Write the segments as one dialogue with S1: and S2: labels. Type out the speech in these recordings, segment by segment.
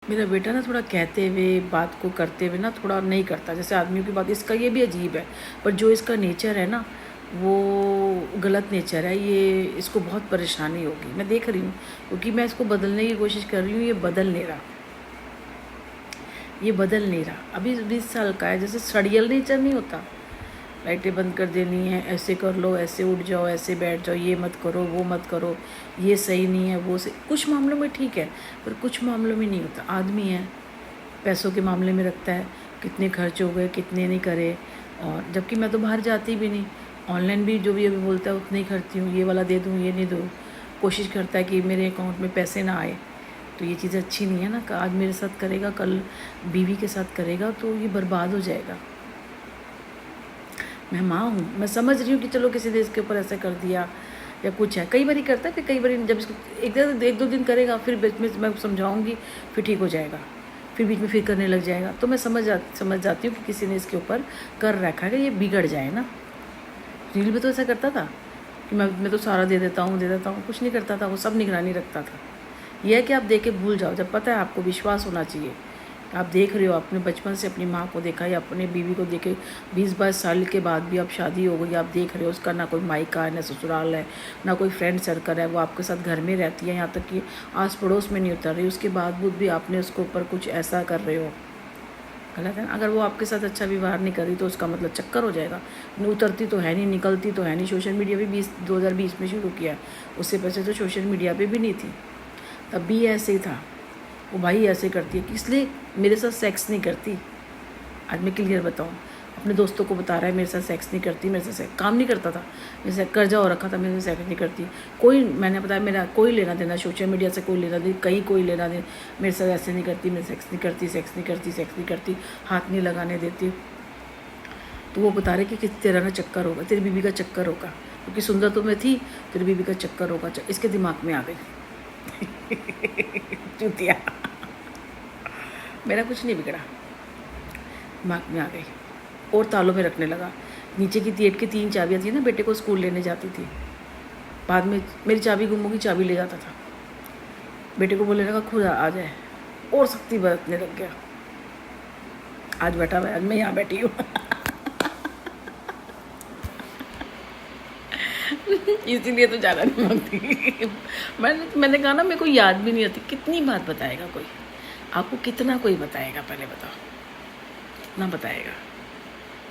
S1: मेरा बेटा ना थोड़ा कहते हुए बात को करते हुए ना थोड़ा नहीं करता, जैसे आदमियों की बात। इसका ये भी अजीब है, पर जो इसका नेचर है ना वो गलत नेचर है। ये इसको बहुत परेशानी होगी, मैं देख रही हूँ, क्योंकि मैं इसको बदलने की कोशिश कर रही हूँ। ये बदल नहीं रहा, ये बदल नहीं रहा। अभी 20 साल का है, जैसे सड़ियल नेचर नहीं होता, लाइटें बंद कर देनी है, ऐसे कर लो, ऐसे उठ जाओ, ऐसे बैठ जाओ, ये मत करो, वो मत करो, ये सही नहीं है, वो सही। कुछ मामलों में ठीक है, पर कुछ मामलों में नहीं होता। आदमी है, पैसों के मामले में रखता है, कितने खर्च हो गए, कितने नहीं करे। और जबकि मैं तो बाहर जाती भी नहीं, ऑनलाइन भी जो भी अभी बोलता है उतना ही करती हूँ। ये वाला दे दूँ, ये नहीं दूँ। कोशिश करता है कि मेरे अकाउंट में पैसे ना आए। तो ये चीज़ अच्छी नहीं है ना। आज मेरे साथ करेगा, कल बीवी के साथ करेगा, तो ये बर्बाद हो जाएगा। मैं माँ हूँ, मैं समझ रही हूँ कि चलो किसी ने इसके ऊपर ऐसा कर दिया या कुछ है। कई बार करता है, फिर कई बार जब इसको एक दो दिन करेगा, फिर बीच में मैं समझाऊँगी, फिर ठीक हो जाएगा, फिर बीच में फिर करने लग जाएगा। तो मैं समझ जाती हूँ कि किसी ने इसके ऊपर कर रखा है, ये बिगड़ जाए ना। रील भी तो ऐसा करता था कि मैं तो सारा दे देता हूँ, कुछ नहीं करता था, वो सब निगरानी रखता था। यह है कि आप देख के भूल जाओ, जब पता है आपको विश्वास होना चाहिए। आप देख रहे हो, अपने बचपन से अपनी माँ को देखा या अपने बीवी को देखे, 20-22 साल के बाद भी अब शादी हो गई, आप देख रहे हो उसका ना कोई मायका है, ना ससुराल है, ना कोई फ्रेंड सर्कल है, वो आपके साथ घर में रहती है, यहाँ तक कि आस पड़ोस में नहीं उतर रही। उसके बावजूद भी आपने उसके ऊपर कुछ ऐसा कर रहे हो, गलत है ना। अगर वो आपके साथ अच्छा व्यवहार नहीं कर रही तो उसका मतलब चक्कर हो जाएगा। उतरती तो है नहीं, निकलती तो है नहीं। सोशल मीडिया भी 2020 में शुरू किया, उससे पहले तो सोशल मीडिया पे भी नहीं थी, तब भी ऐसे ही था। वो भाई ऐसे करती है कि इसलिए मेरे साथ सेक्स नहीं करती। आज मैं क्लियर बताऊँ, अपने दोस्तों को बता रहा है मेरे साथ सेक्स नहीं करती, मेरे साथ काम नहीं करता था, मेरे साथ कर्जा हो रखा था, मेरे साथ सेक्स नहीं करती। कोई, मैंने बताया मेरा कोई लेना देना सोशल मीडिया से, कोई लेना देना, कहीं कोई लेना देना, मेरे साथ ऐसे नहीं करती, मेरे सेक्स नहीं करती, सेक्स नहीं करती, सेक्स नहीं करती, हाथ नहीं लगाने देती। तो वो बता रहे कि तेरा ना चक्कर होगा, तेरी बीबी का चक्कर होगा, क्योंकि सुंदर तो मैं थी, तेरी बीबी का चक्कर होगा। इसके दिमाग में आ गई चूतिया। मेरा कुछ नहीं बिगड़ा, दिमाग में आ गई और तालों में रखने लगा। नीचे की गेट की 3 चाबियाँ थी ना, बेटे को स्कूल लेने जाती थी, बाद में मेरी चाबी गुम होगी, चाबी ले जाता था। बेटे को बोलने लगा खुद आ जाए, और सख्ती बरतने लग गया। आज बैठा हुआ, आज मैं यहाँ बैठी हूँ इसीलिए तो जाना नहीं मांगती। मैंने कहा ना, मेरे को याद भी नहीं आती। कितनी बात बताएगा कोई आपको, कितना कोई बताएगा, पहले बताओ, कितना बताएगा।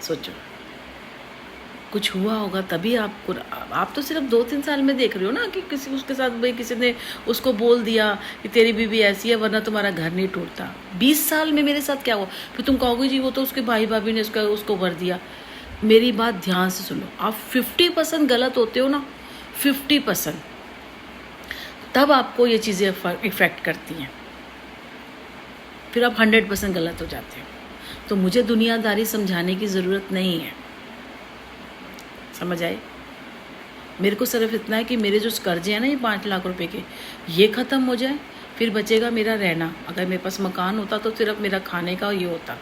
S1: सोचो, कुछ हुआ होगा तभी आपको। आप तो सिर्फ 2-3 साल में देख रहे हो ना कि किसी उसके साथ भाई किसी ने उसको बोल दिया कि तेरी बीवी ऐसी है, वरना तुम्हारा घर नहीं टूटता। 20 साल में मेरे साथ क्या हुआ, फिर तुम कहोगे जी वो तो उसके भाई भाभी ने उसको भर दिया। मेरी बात ध्यान से सुनो, आप 50% गलत होते हो ना, 50%, तब आपको ये चीज़ें इफ़ेक्ट करती हैं, फिर आप 100% गलत हो जाते हो। तो मुझे दुनियादारी समझाने की ज़रूरत नहीं है, समझ आए। मेरे को सिर्फ इतना है कि मेरे जो कर्जे हैं ना, ये 5 लाख रुपए के, ये ख़त्म हो जाए, फिर बचेगा मेरा रहना। अगर मेरे पास मकान होता तो सिर्फ मेरा खाने का ये होता,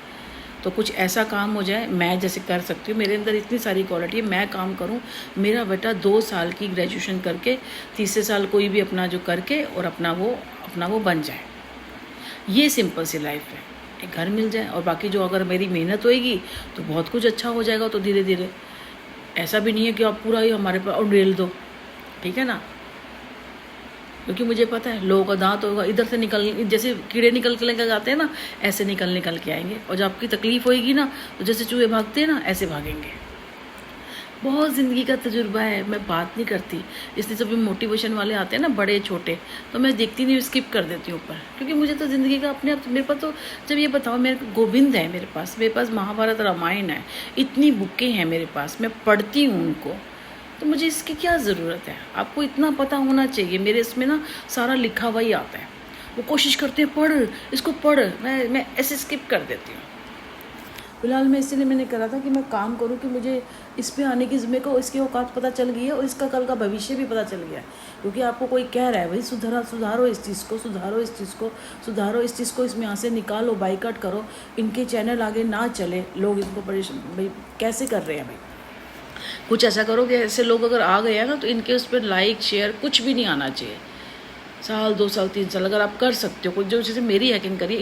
S1: तो कुछ ऐसा काम हो जाए मैं जैसे कर सकती हूँ। मेरे अंदर इतनी सारी क्वालिटी है, मैं काम करूँ। मेरा बेटा 2 साल की ग्रेजुएशन करके, तीसरे साल कोई भी अपना जो करके और अपना वो बन जाए। ये सिंपल सी लाइफ है, एक घर मिल जाए, और बाकी जो अगर मेरी मेहनत होएगी तो बहुत कुछ अच्छा हो जाएगा। तो धीरे धीरे, ऐसा भी नहीं है कि आप पूरा ही हमारे पास उड़ेल दो, ठीक है ना। क्योंकि मुझे पता है लोगों का दांत होगा, इधर से निकल, जैसे कीड़े निकल के जाते हैं ना, ऐसे निकल के आएंगे। और जब आपकी तकलीफ होएगी ना, तो जैसे चूहे भागते हैं ना, ऐसे भागेंगे। बहुत ज़िंदगी का तजुर्बा है, मैं बात नहीं करती। इसलिए जब मोटिवेशन वाले आते हैं ना, बड़े छोटे, तो मैं देखती नहीं, स्किप कर देती हूँ ऊपर। क्योंकि मुझे तो ज़िंदगी का अपने आप, मेरे पास तो जब ये बताओ, मेरे गोविंद है मेरे पास महाभारत रामायण है, इतनी बुकें हैं मेरे पास, मैं पढ़ती हूँ उनको, तो मुझे इसकी क्या ज़रूरत है। आपको इतना पता होना चाहिए। मेरे इसमें ना सारा लिखा हुआ ही आता है। वो कोशिश करते हैं पढ़, इसको पढ़, मैं ऐसे स्किप कर देती हूँ। फिलहाल मैं इसीलिए मैंने करा था कि मैं काम करूं, कि मुझे इस पे आने की, मेरे को इसकी औकात पता चल गई है और इसका कल का भविष्य भी पता चल गया है। क्योंकि आपको कोई कह रहा है भाई सुधारो इस चीज़ को, सुधारो इस चीज़ को, इसमें यहाँ से निकालो, बाइकआउट करो, इनके चैनल आगे ना चले, लोग इनको परेशान, भाई कैसे कर रहे हैं भाई। कुछ ऐसा करो कि ऐसे लोग अगर आ गए हैं ना, तो इनके उस पर लाइक शेयर कुछ भी नहीं आना चाहिए। 1 साल 2 साल 3 साल अगर आप कर सकते हो, कुछ जो जैसे मेरी हैकिंग करिए।